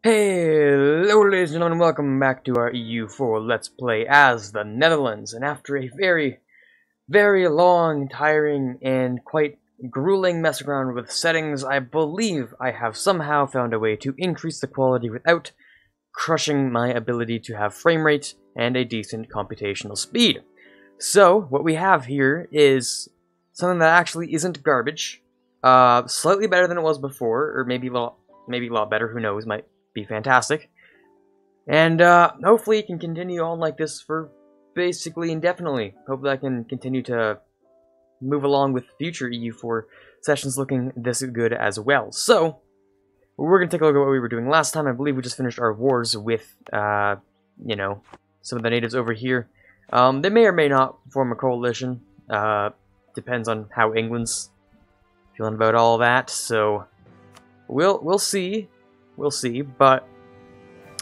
Hello ladies and gentlemen, welcome back to our EU4 Let's Play as the Netherlands. And after a very long, tiring, and quite grueling mess around with settings, I believe I have somehow found a way to increase the quality without crushing my ability to have frame rate and a decent computational speed. So, what we have here is something that actually isn't garbage, slightly better than it was before, or maybe a lot better, who knows, might be fantastic. And hopefully it can continue on like this for basically indefinitely. Hopefully I can continue to move along with future EU4 sessions looking this good as well. So, we're going to take a look at what we were doing last time. I believe we just finished our wars with, you know, some of the natives over here. They may or may not form a coalition. Depends on how England's feeling about all that. So, we'll see. We'll see, but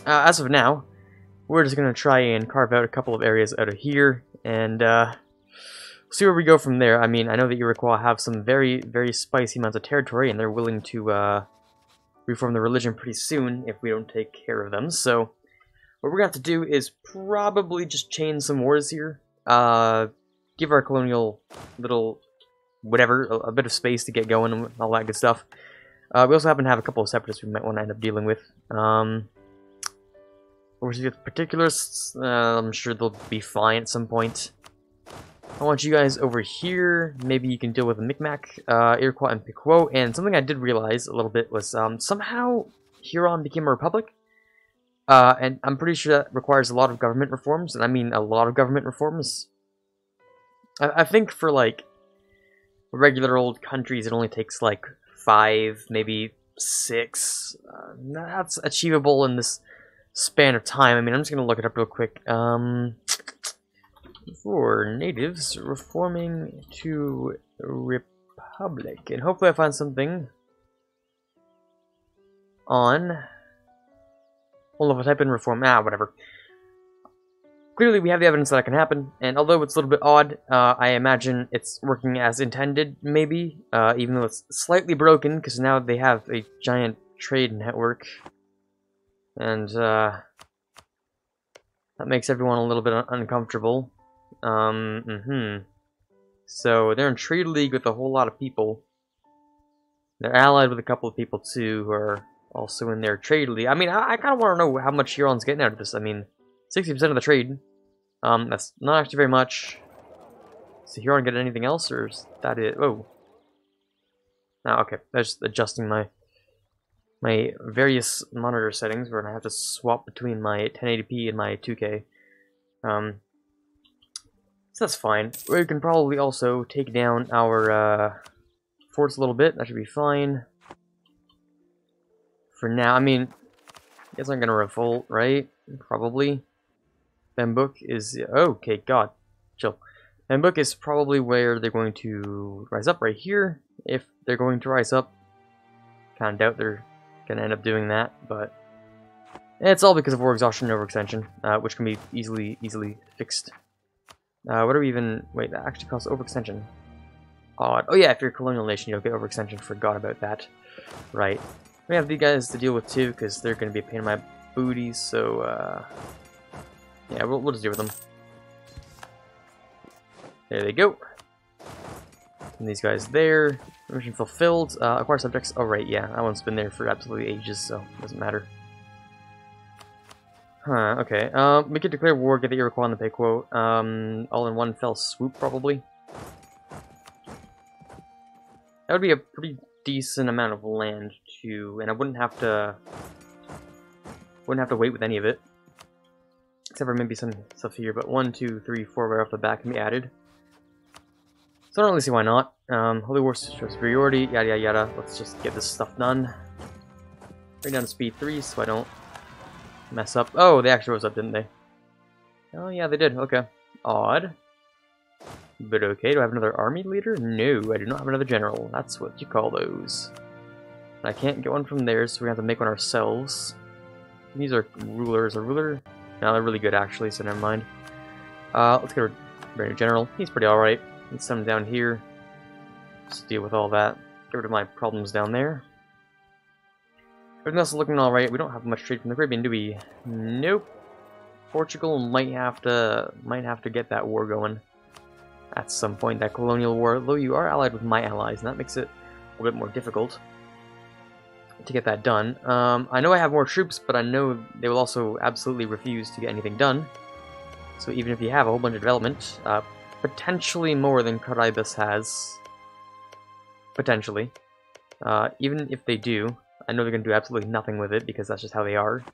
as of now, we're just going to try and carve out a couple of areas out of here, and see where we go from there. I mean, I know that Iroquois have some very spicy amounts of territory, and they're willing to reform their religion pretty soon if we don't take care of them, so what we're going to have to do is probably just chain some wars here, give our colonial little whatever, a bit of space to get going and all that good stuff. We also happen to have a couple of separatists we might want to end up dealing with. Overseas with particulars, I'm sure they'll be fine at some point. I want you guys over here. Maybe you can deal with the Micmac, Iroquois, and Pequot. And something I did realize a little bit was somehow Huron became a republic. And I'm pretty sure that requires a lot of government reforms. And I mean a lot of government reforms. I think for like regular old countries, it only takes like 5, maybe 6. That's achievable in this span of time. I mean, I'm just gonna look it up real quick. For natives reforming to republic, and hopefully I find something on. Well, if I type in reform, whatever. Clearly, we have the evidence that it can happen, and although it's a little bit odd, I imagine it's working as intended, maybe, even though it's slightly broken, because now they have a giant trade network, and that makes everyone a little bit uncomfortable. So, they're in trade league with a whole lot of people. They're allied with a couple of people, too, who are also in their trade league. I mean, I kind of want to know how much Huron's getting out of this. I mean, 60% of the trade. That's not actually very much. Does the Huron get anything else, or is that it? Oh. No, okay. That's just adjusting my various monitor settings, where I have to swap between my 1080p and my 2K. So that's fine. We can probably also take down our forts a little bit. That should be fine. For now, I mean, you guys aren't gonna revolt, right? Probably. Bambook is... okay, God. Chill. Bambook is probably where they're going to rise up, right here. If they're going to rise up. Kind of doubt they're going to end up doing that, but... it's all because of war exhaustion and overextension, which can be easily fixed. What are we even... wait, that actually costs overextension. Odd. Oh yeah, if you're a colonial nation, you'll get overextension. Forgot about that. Right. We have these guys to deal with too, because they're going to be a pain in my booty, so... yeah, we'll just deal with them. There they go. And these guys there. Mission fulfilled. Acquire subjects. Oh, right, yeah. That one's been there for absolutely ages, so it doesn't matter. Huh, okay. We could declare war, get the Iroquois and the Pequot. All in one fell swoop, probably. That would be a pretty decent amount of land, too. And I wouldn't have to wait with any of it. Except for maybe some stuff here, but 1, 2, 3, 4 right off the bat can be added. So I don't really see why not. Holy War superiority, yada yada. Let's just get this stuff done. Bring down to speed 3 so I don't mess up. Oh, they actually rose up, didn't they? Oh yeah, they did. Okay. Odd. But okay, do I have another army leader? No, I do not have another general. That's what you call those. I can't get one from there, so we have to make one ourselves. These are rulers. A ruler? No, they're really good actually, so never mind. Let's get rid of General. He's pretty alright. Let's send him down here. Just deal with all that. Get rid of my problems down there. Everything else is looking alright. We don't have much trade from the Caribbean, do we? Nope. Portugal might have to get that war going at some point, that colonial war, though you are allied with my allies, and that makes it a bit more difficult to get that done. I know I have more troops, but I know they will also absolutely refuse to get anything done. So even if you have a whole bunch of development, potentially more than Quarbit has, potentially, even if they do, I know they're going to do absolutely nothing with it, because that's just how they are.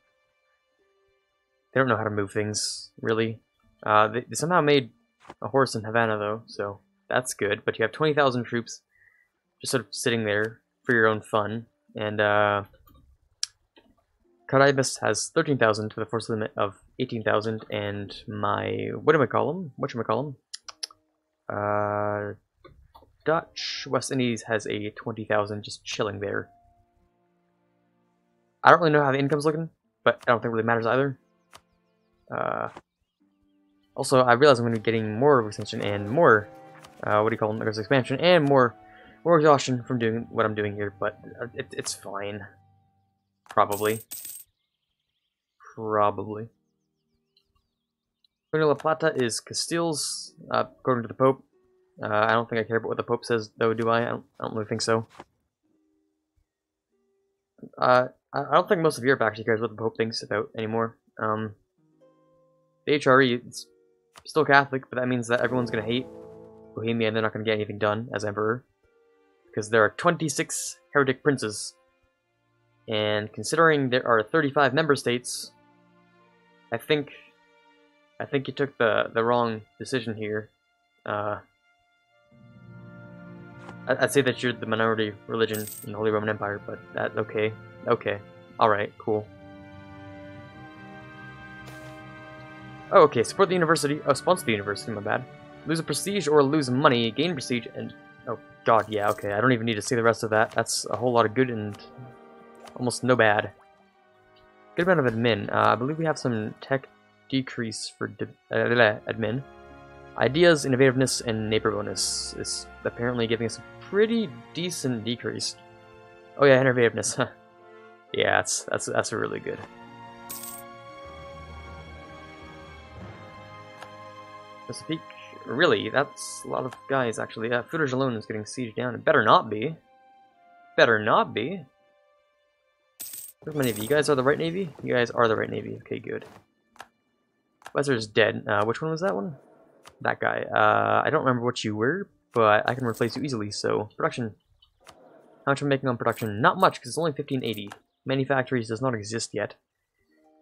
They don't know how to move things, really. They somehow made a horse in Havana, though, so that's good. But you have 20,000 troops just sort of sitting there for your own fun. And Quarbit has 13,000 with a force limit of 18,000, and my whatchamacallem, Dutch West Indies has a 20,000 just chilling there. I don't really know how the income's looking, but I don't think it really matters either. Also, I realize I'm going to be getting more extension and more, expansion, and more exhaustion from doing what I'm doing here, but it's fine. Probably. Colonial La Plata is Castile's, according to the Pope. I don't think I care about what the Pope says, though, do I? I don't really think so. I don't think most of Europe actually cares what the Pope thinks about anymore. The HRE is still Catholic, but that means that everyone's going to hate Bohemia and they're not going to get anything done as Emperor. Because there are 26 heretic princes. And considering there are 35 member states, I think you took the wrong decision here. I'd say that you're the minority religion in the Holy Roman Empire, but okay, alright, cool. Oh, okay, support the university. Oh, sponsor the university, my bad. Lose a prestige or lose money, gain prestige, and... oh, god, yeah, okay, I don't even need to say the rest of that. That's a whole lot of good and almost no bad. Good amount of admin. I believe we have some tech decrease for admin. Ideas, innovativeness, and neighbor bonus is apparently giving us a pretty decent decrease. Oh yeah, innovativeness. Yeah, that's really good. Chesapeake, really? That's a lot of guys actually. Footage alone is getting sieged down. It better not be. Better not be. Where's my navy? You guys are the right navy? You guys are the right navy. Okay, good. Wester's dead. Which one was that one? That guy. I don't remember what you were, but I can replace you easily, so... Production. How much am I making on production? Not much, because it's only 1580. Manufactories does not exist yet.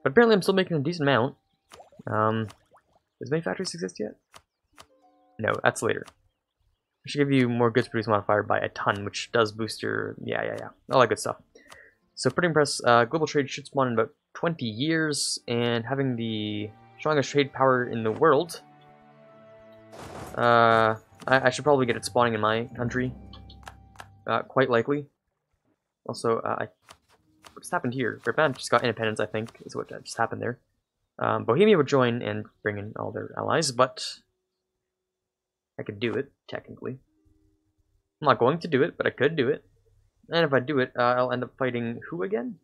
But apparently I'm still making a decent amount. Does manufactories exist yet? No, that's later. I should give you more goods produced modifier by a ton, which does boost your... Yeah. All that good stuff. So printing press, global trade should spawn in about 20 years, and having the strongest trade power in the world... I should probably get it spawning in my country. Quite likely. Also, what's happened here? Japan just got independence, I think, is what just happened there. Bohemia would join and bring in all their allies, but I could do it, technically. I'm not going to do it, but I could do it. And if I do it, I'll end up fighting who again?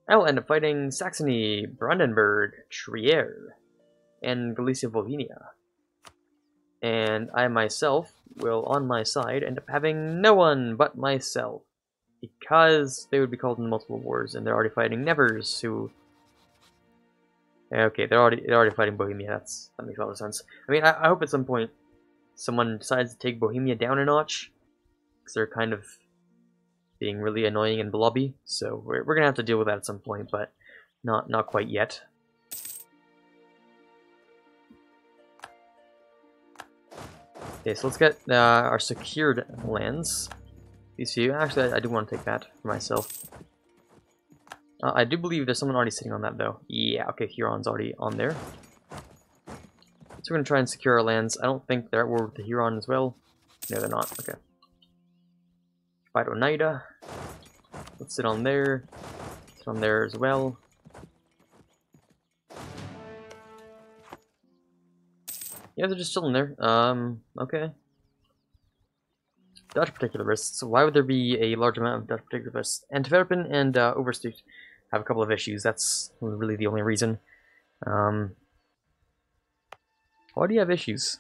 I'll end up fighting Saxony, Brandenburg, Trier, and Galicia-Volhynia. And I myself will, on my side, end up having no one but myself. Because they would be called in multiple wars, and they're already fighting Nevers, who... Okay, they're already fighting Bohemia, that makes a lot of sense. I mean, I hope at some point someone decides to take Bohemia down a notch, because they're kind of being really annoying and blobby, so we're gonna have to deal with that at some point, but not quite yet. Okay, so let's get our secured lands. These few. Actually, I do want to take that for myself. I do believe there's someone already sitting on that, though. Yeah, okay, Huron's already on there. So we're going to try and secure our lands. I don't think they're at war with the Huron as well. No, they're not. Okay. Fight Oneida. Let's sit on there. Sit on there as well. Yeah, they're just chilling there. Okay. Dutch particularists. Why would there be a large amount of Dutch particularists? Antwerpen and Overstoot have a couple of issues. That's really the only reason. Why do you have issues?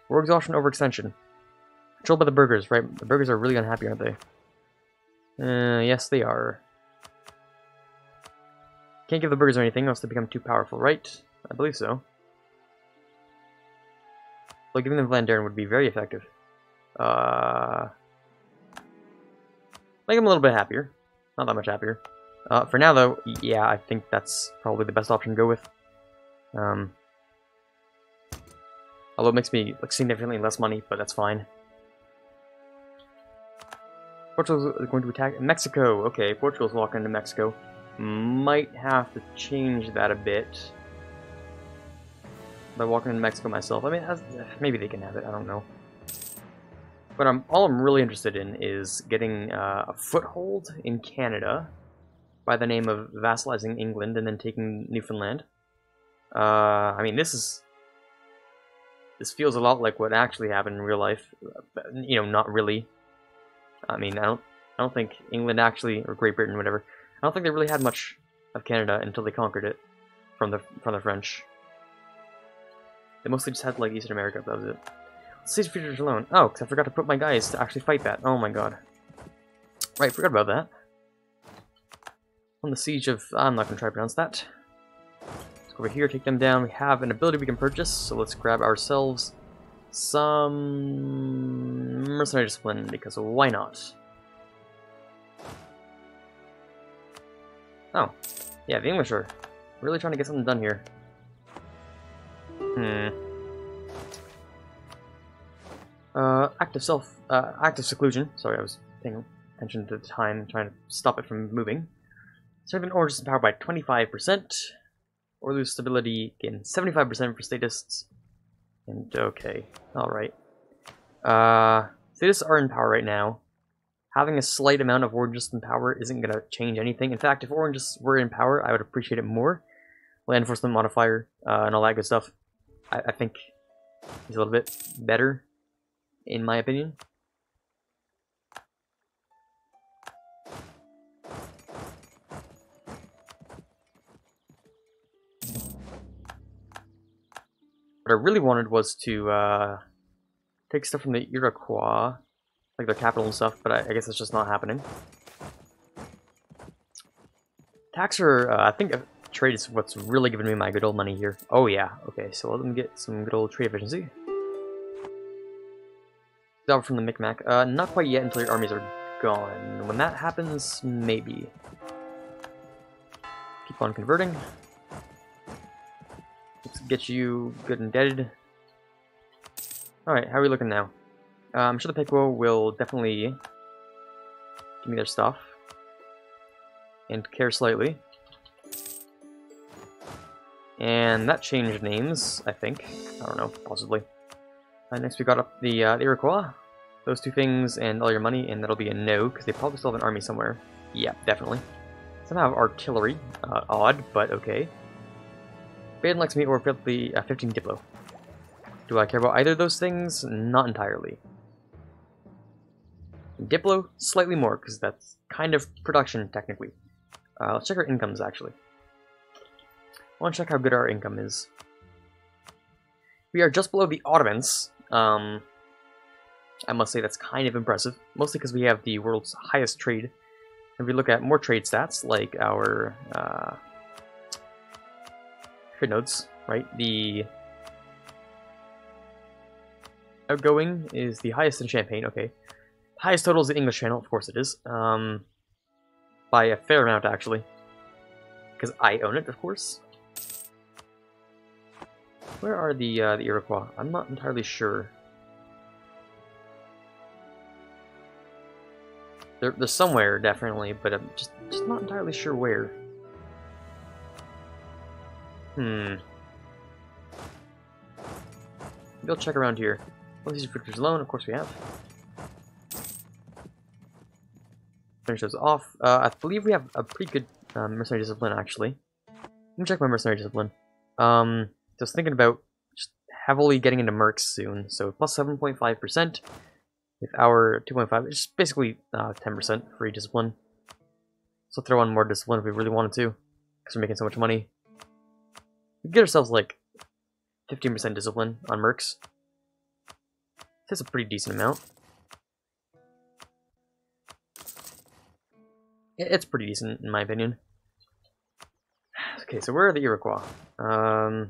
War exhaustion, overextension. Controlled by the burghers, right? The burghers are really unhappy, aren't they? Yes, they are. Can't give the burghers anything, else they become too powerful, right? I believe so. Well, giving them Vlaanderen would be very effective. Make them a little bit happier. Not that much happier. For now, though, yeah, I think that's probably the best option to go with. Although it makes me like significantly less money, but that's fine. Portugal's going to attack Mexico. Okay, Portugal's walking into Mexico. Might have to change that a bit by walking into Mexico myself. I mean, maybe they can have it. I don't know. But all I'm really interested in is getting a foothold in Canada by the name of vassalizing England and then taking Newfoundland. I mean, this feels a lot like what actually happened in real life. You know, not really. I mean, I don't think England actually, or Great Britain, whatever. I don't think they really had much of Canada until they conquered it from the French. They mostly just had like Eastern America. That was it. Siege features alone. Oh, because I forgot to put my guys to actually fight that. Oh my god. Right, forgot about that. On the siege of... I'm not going to try to pronounce that. Let's go over here, take them down. We have an ability we can purchase, so let's grab ourselves some mercenary discipline, because why not? Oh. Yeah, the English are really trying to get something done here. Active seclusion. Sorry, I was paying attention to the time, trying to stop it from moving. Strengthen Orange's power by 25%, or lose stability, gain 75% for statists. And okay, alright. Statists are in power right now. Having a slight amount of Oranges in power isn't going to change anything. In fact, if Oranges were in power, I would appreciate it more. Land enforcement modifier, and all that good stuff. I think is a little bit better, in my opinion. What I really wanted was to take stuff from the Iroquois, like their capital and stuff, but I guess it's just not happening. Tax or I think trade is what's really giving me my good old money here. Oh yeah, okay, so let them get some good old trade efficiency. Delve from the Micmac. Not quite yet until your armies are gone. When that happens, maybe. Keep on converting. Let's get you good indebted. Alright, how are we looking now? I'm sure the Pequot will definitely give me their stuff. And care slightly. And that changed names, I think. I don't know, possibly. Next we got up the Iroquois. Those two things and all your money, and that'll be a no, because they probably still have an army somewhere. Yeah, definitely. Somehow have artillery. Odd, but okay. Baden likes me, or 15 Diplo. Do I care about either of those things? Not entirely. Diplo, slightly more, because that's kind of production, technically. Let's check our incomes, actually. I want to check how good our income is. We are just below the Ottomans. I must say that's kind of impressive, mostly because we have the world's highest trade. If we look at more trade stats, like our trade nodes, right? The outgoing is the highest in Champagne, okay. Highest total is the English Channel, of course it is. By a fair amount, actually. Because I own it, of course. Where are the Iroquois? I'm not entirely sure. They're somewhere, definitely, but I'm just not entirely sure where. Maybe I'll check around here. Well, these are pictures alone, of course we have. Finish those off. I believe we have a pretty good mercenary discipline, actually. Let me check my mercenary discipline. Just thinking about just heavily getting into mercs soon. So plus 7.5%. with our 2.5. It's just basically 10% free discipline. So throw on more discipline if we really wanted to, because we're making so much money. We get ourselves like 15% discipline on mercs. That's a pretty decent amount. It's pretty decent in my opinion. Okay, so where are the Iroquois? I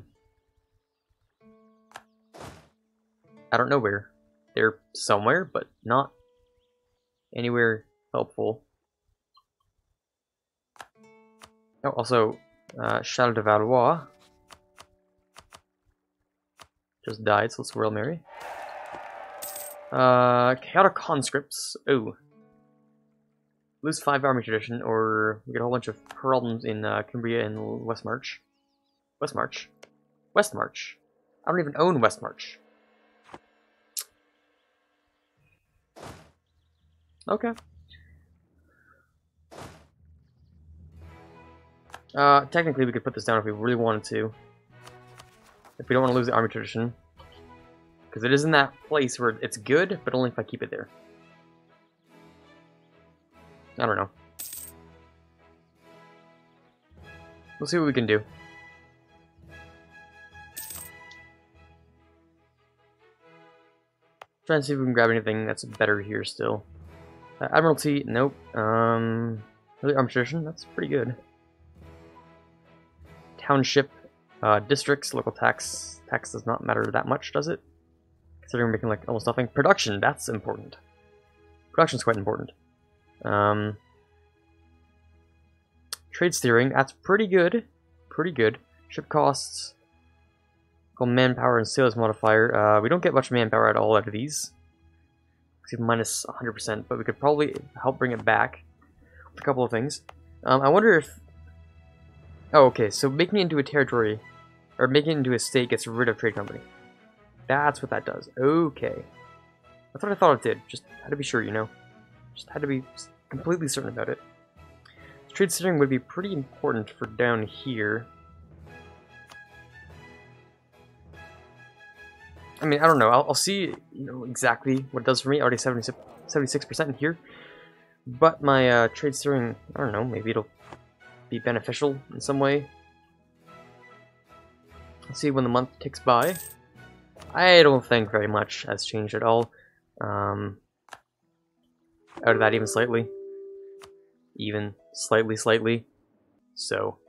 don't know where. They're somewhere, but not anywhere helpful. Oh, also, Charles de Valois just died, so let's Royal Mary. Chaotic Conscripts. Oh. Lose 5 army tradition, or we get a whole bunch of problems in Cumbria and Westmarch. Westmarch? Westmarch. I don't even own Westmarch. Okay. Technically we could put this down if we really wanted to. If we don't want to lose the army tradition. Because it is in that place where it's good, but only if I keep it there. I don't know. We'll see what we can do. Trying to see if we can grab anything that's better here still. Admiralty, nope. Really armed tradition, that's pretty good. Township, districts, local tax. Tax does not matter that much, does it? Considering we're making like almost nothing. Production, that's important. Production's quite important. Trade steering, that's pretty good. Pretty good. Ship costs. Called manpower and sales modifier. We don't get much manpower at all out of these. It's even minus 100%, but we could probably help bring it back with a couple of things. I wonder if... Oh, okay, so making it into a territory, or making it into a state gets rid of trade company. That's what that does. Okay. That's what I thought it did. Just had to be sure, you know. Just had to be completely certain about it. Trade steering would be pretty important for down here. I mean, I don't know. I'll see, you know, exactly what it does for me. Already 76% here. But my trade steering, I don't know, maybe it'll be beneficial in some way. Let's see when the month ticks by. I don't think very much has changed at all. Out of that even slightly. Even slightly. So,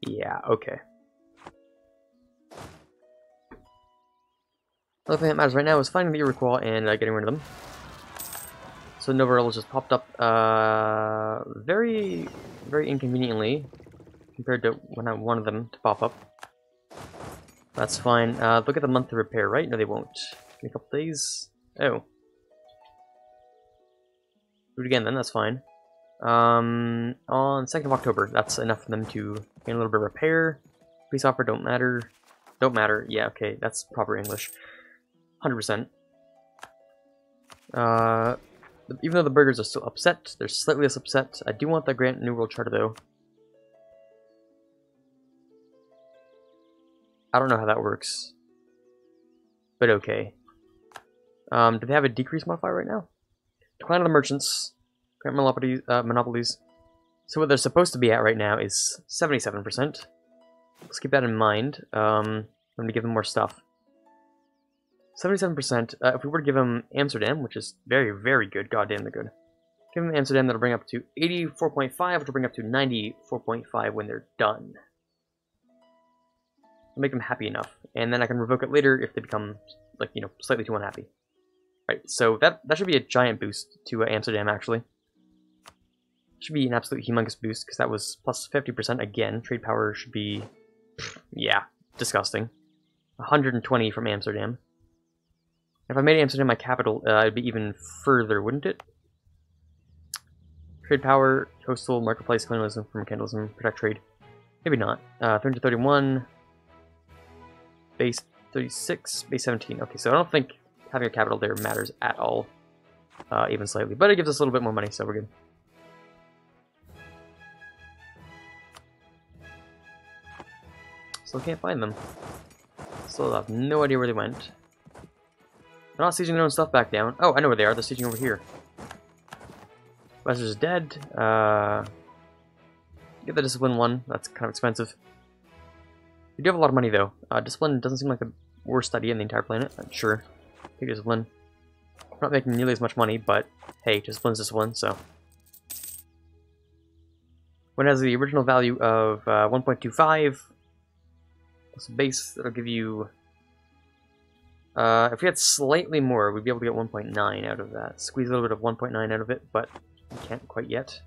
yeah, okay. The only thing that matters right now is finding the Iroquois and getting rid of them. So Nova Rebels just popped up very inconveniently compared to when I wanted them to pop up. That's fine. Look at the month to repair, right? No, they won't. Give me a couple days. Oh. Do it again then, that's fine. On 2nd of October, that's enough for them to gain a little bit of repair. Peace offer don't matter. Don't matter. Yeah, okay, that's proper English. 100%. Even though the burgers are still upset, they're slightly less upset. I do want the Grant New World Charter though. I don't know how that works. But okay. Do they have a decrease modifier right now? Decline of the merchants. Grant monopolies. So what they're supposed to be at right now is 77%. Let's keep that in mind. I'm going to give them more stuff. 77%. If we were to give them Amsterdam, which is very good, goddamn they're good. Give them Amsterdam, that'll bring up to 84.5, which will bring up to 94.5 when they're done. I'll make them happy enough, and then I can revoke it later if they become, like, you know, slightly too unhappy. Right, so that should be a giant boost to Amsterdam, actually. Should be an absolute humongous boost, because that was plus 50% again. Trade power should be, yeah, disgusting. 120 from Amsterdam. If I made Amsterdam my capital, it'd be even further, wouldn't it? Trade power, coastal, marketplace, colonialism, mercantilism, protect trade. Maybe not. 331, base 36, base 17. Okay, so I don't think having a capital there matters at all, even slightly. But it gives us a little bit more money, so we're good. Still can't find them. Still have no idea where they went. They're not sieging their own stuff back down. Oh, I know where they are. They're sieging over here. Wester's dead. Get the discipline one. That's kind of expensive. We do have a lot of money, though. Discipline doesn't seem like the worst idea in the entire planet. Sure. Take discipline. We're not making nearly as much money, but hey, discipline's discipline, so. When it has the original value of 1.25, plus base, that'll give you... if we had slightly more, we'd be able to get 1.9 out of that. Squeeze a little bit of 1.9 out of it, but we can't quite yet.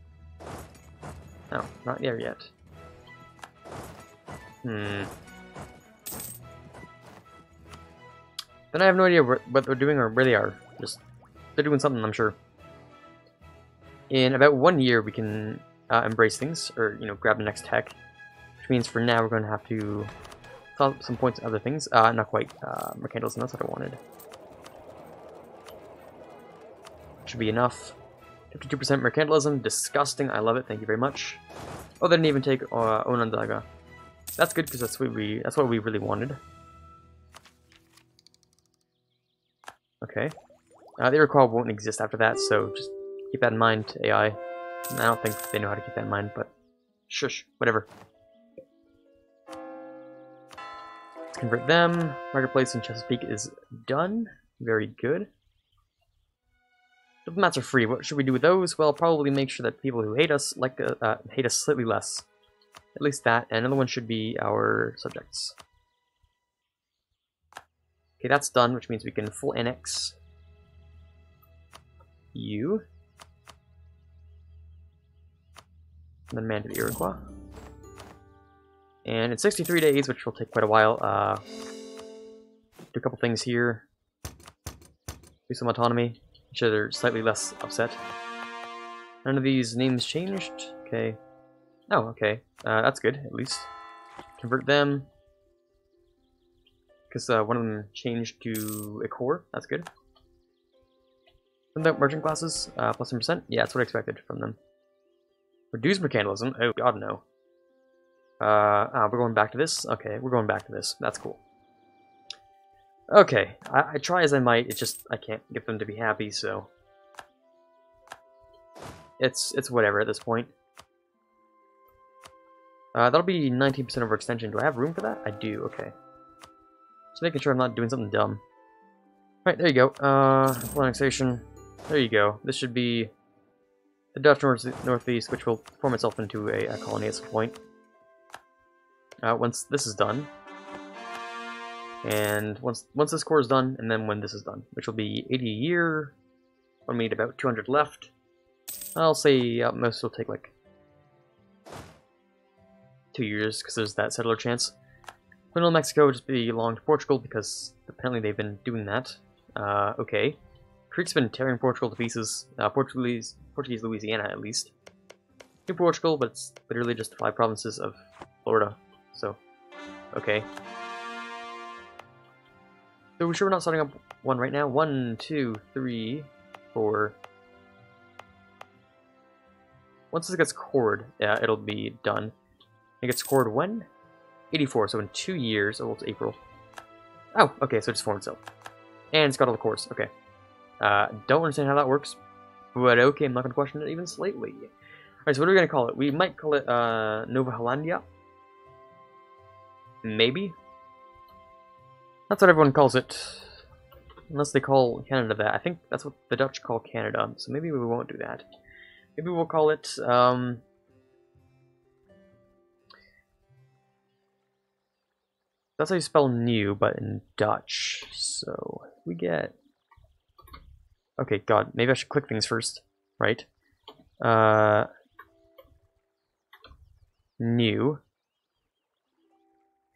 No, not there yet. Then I have no idea what they're doing or where they are. Just, they're doing something, I'm sure. In about 1 year, we can embrace things, or, you know, grab the next tech. Which means for now, we're going to have to fill up some points in other things. Not quite mercantilism, that's what I wanted. Should be enough. 52% mercantilism, disgusting, I love it, thank you very much. Oh, they didn't even take Onondaga. That's good, because that's what we really wanted. Okay. The Iroquois won't exist after that, so just keep that in mind, AI. I don't think they know how to keep that in mind, but shush, whatever. Let's convert them. Marketplace in Chesapeake is done. Very good. Diplomats are free. What should we do with those? Well, probably make sure that people who hate us hate us slightly less. At least that, and another one should be our subjects. Okay, that's done, which means we can full annex you. And then man to the Iroquois. And in 63 days, which will take quite a while, do a couple things here. Do some autonomy. I'm sure they're slightly less upset. None of these names changed. Okay. Oh, okay. That's good, at least. Convert them. Because one of them changed to a core. That's good. From the merchant classes, plus 10%. Yeah, that's what I expected from them. Reduce mercantilism. Oh god, no. We're going back to this? Okay, we're going back to this. That's cool. Okay, I try as I might, it's just, I can't get them to be happy, so... It's whatever at this point. That'll be 19% overextension. Do I have room for that? I do, okay. Just making sure I'm not doing something dumb. Right, there you go. Full annexation. There you go. This should be the Dutch Northeast, which will form itself into a colony at some point. Once this is done. And once this core is done, and then when this is done, which will be 80 a year. I'll need about 200 left. I'll say most will take like 2 years, because there's that settler chance. Colonial Mexico will just belong to Portugal, because apparently they've been doing that. Okay. Creek's been tearing Portugal to pieces. Portuguese Louisiana, at least. New Portugal, but it's literally just 5 provinces of Florida. So, okay. So we're sure we're not starting up one right now. 1, 2, 3, 4. Once this gets cored, it'll be done. It gets cored when? 84, so in 2 years. Oh, it's April. Oh, okay, so it just formed itself. And it's got all the cores, okay. Don't understand how that works, but okay, I'm not going to question it even slightly. Alright, so what are we going to call it? We might call it Nova Hollandia. Maybe? That's what everyone calls it. Unless they call Canada that. I think that's what the Dutch call Canada, so maybe we won't do that. Maybe we'll call it, that's how you spell new, but in Dutch. So, we get... Okay, god, maybe I should click things first, right? New.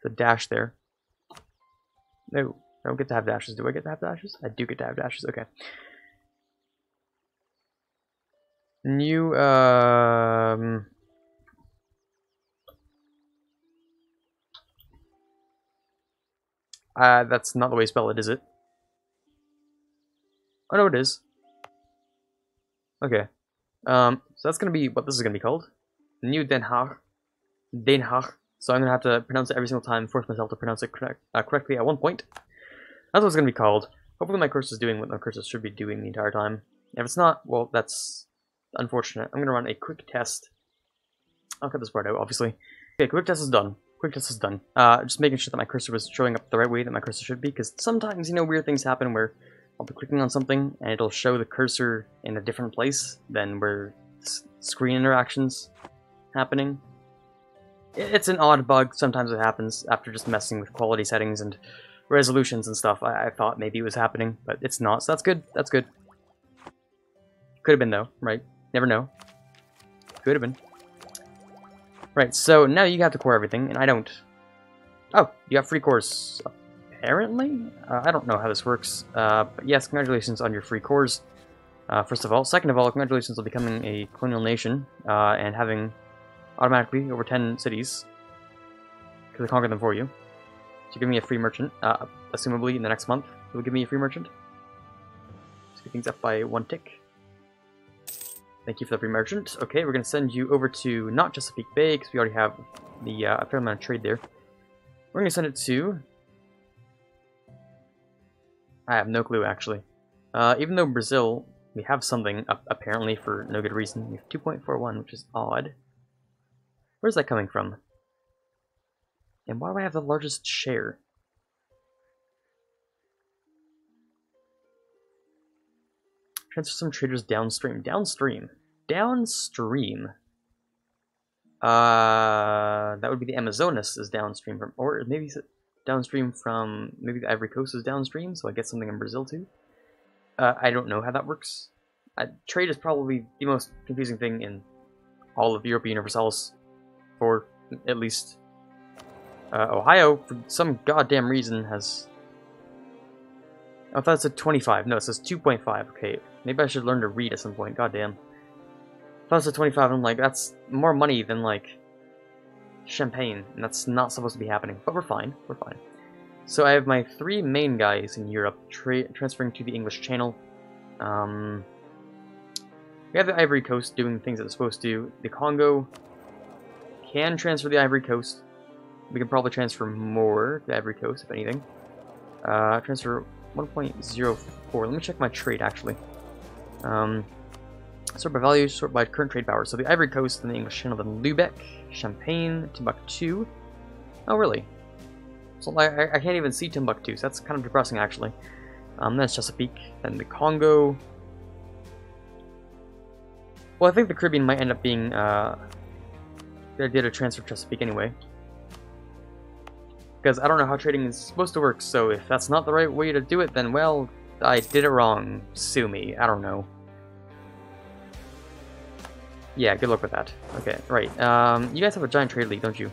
The dash there. No, I don't get to have dashes. Do I get to have dashes? I do get to have dashes, okay. New, that's not the way you spell it, is it? Oh, no, it is. Okay. So that's gonna be what this is gonna be called. New Den Haag. Den Haag. So I'm gonna have to pronounce it every single time, force myself to pronounce it correctly at one point. That's what it's gonna be called. Hopefully my cursor is doing what my cursor should be doing the entire time. If it's not, well, that's unfortunate. I'm going to run a quick test. I'll cut this part out, obviously. Okay, quick test is done. Quick test is done. Just making sure that my cursor was showing up the right way that my cursor should be, because sometimes, you know, weird things happen where I'll be clicking on something and it'll show the cursor in a different place than where screen interactions happening. It's an odd bug. Sometimes it happens after just messing with quality settings and resolutions and stuff. I thought maybe it was happening, but it's not, so that's good. That's good. Could have been, though, right? Never know. Could have been. Right, so now you have to core everything, and I don't. Oh, you have free cores, apparently? I don't know how this works, but yes, congratulations on your free cores, first of all. Second of all, congratulations on becoming a colonial nation, and having automatically over 10 cities, because I conquered them for you. So give me a free merchant, assumably in the next month, you'll give me a free merchant. Speed things up by 1 tick. Thank you for the free merchant. Okay, we're going to send you over to not Chesapeake Bay, because we already have the a fair amount of trade there. We're going to send it to... I have no clue, actually. Even though Brazil, we have something, apparently, for no good reason. We have 2.41, which is odd. Where's that coming from? And why do I have the largest share? Transfer some traders downstream. Downstream. Downstream. That would be the Amazonas is downstream from, or maybe downstream from, maybe the Ivory Coast is downstream, so I get something in Brazil too. I don't know how that works. Trade is probably the most confusing thing in all of Europe Universalis, for at least Ohio, for some goddamn reason, has... Oh, I thought it said 25. No, it says 2.5. Okay, maybe I should learn to read at some point. Goddamn. I thought it said 25, and I'm like, that's more money than, like, champagne, and that's not supposed to be happening. But we're fine. We're fine. So I have my 3 main guys in Europe transferring to the English Channel. We have the Ivory Coast doing things that it's supposed to. The Congo can transfer the Ivory Coast. We can probably transfer more to the Ivory Coast, if anything. Transfer 1.04. Let me check my trade, actually. Sort by value, sort by current trade power. So the Ivory Coast and the English Channel, then Lubeck, Champagne, Timbuktu. Oh, really? So I can't even see Timbuktu, so that's kind of depressing, actually. Then it's Chesapeake, then the Congo. Well, I think the Caribbean might end up being the idea to transfer Chesapeake anyway. Because I don't know how trading is supposed to work, so if that's not the right way to do it, then, well, I did it wrong. Sue me. I don't know. Yeah, good luck with that. Okay, right. You guys have a giant trade league, don't you?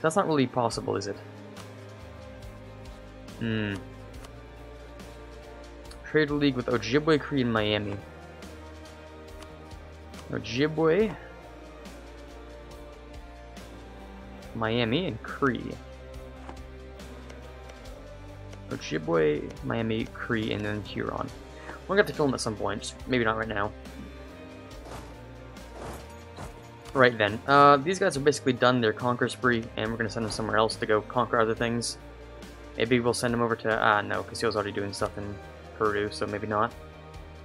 That's not really possible, is it? Trade league with Ojibwe, Cree, and Miami. Ojibwe, Miami, and Cree. Ojibwe, Miami, Cree, and then Huron. We're gonna have to film at some point, just maybe not right now. Right then, these guys are basically done their conquer spree, and we're gonna send them somewhere else to go conquer other things. Maybe we'll send them over to, no, because he was already doing stuff in Peru, so maybe not.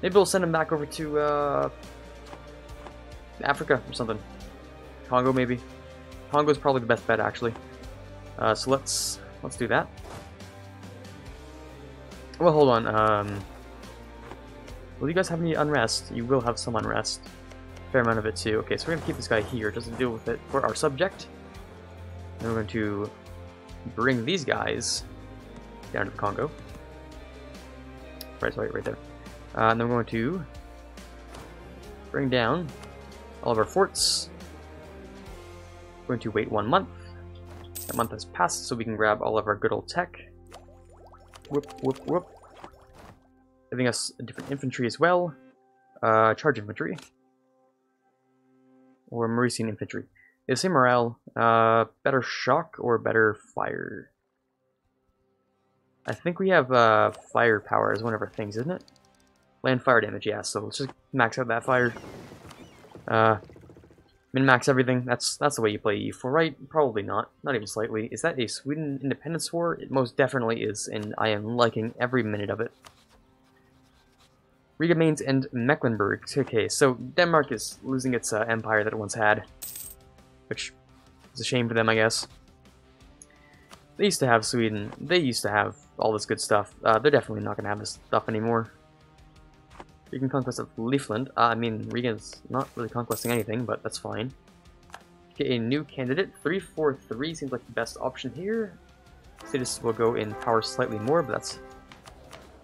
Maybe we'll send him back over to, Africa or something. Congo, maybe. Congo's probably the best bet, actually. So let's do that. Well, hold on. Will you guys have any unrest? You will have some unrest. Fair amount of it too. Okay, so we're gonna keep this guy here just to deal with it for our subject. And we're going to bring these guys down to the Congo. Right there. And then we're going to bring down all of our forts. We're going to wait 1 month. That month has passed, so we can grab all of our good old tech. Whoop, whoop, whoop. Giving us a different infantry as well. Charge infantry. Or Mauritian infantry. The same morale. Better shock or better fire? I think we have firepower as one of our things, isn't it? Land fire damage, yeah, so let's just max out that fire. Min-max everything. That's the way you play EU4, right? Probably not. Not even slightly. Is that a Sweden independence war? It most definitely is, and I am liking every minute of it. Riga, Mainz, and Mecklenburg. Okay, so Denmark is losing its empire that it once had, which is a shame for them, I guess. They used to have Sweden. They used to have all this good stuff. They're definitely not going to have this stuff anymore. Rigan conquest of Leafland. I mean, Rigan's not really conquesting anything, but that's fine. Get a new candidate. 343 seems like the best option here. Cities will go in power slightly more, but that's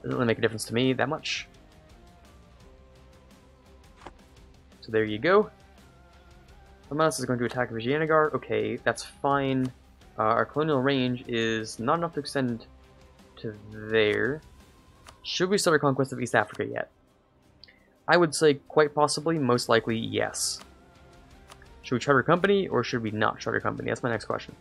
doesn't really make a difference to me that much. So there you go. Romanus is going to attack Vijayanagara. Okay, that's fine. Our colonial range is not enough to extend to there. Should we start a conquest of East Africa yet? I would say quite possibly, most likely, yes. Should we charter a company, or should we not charter a company? That's my next question.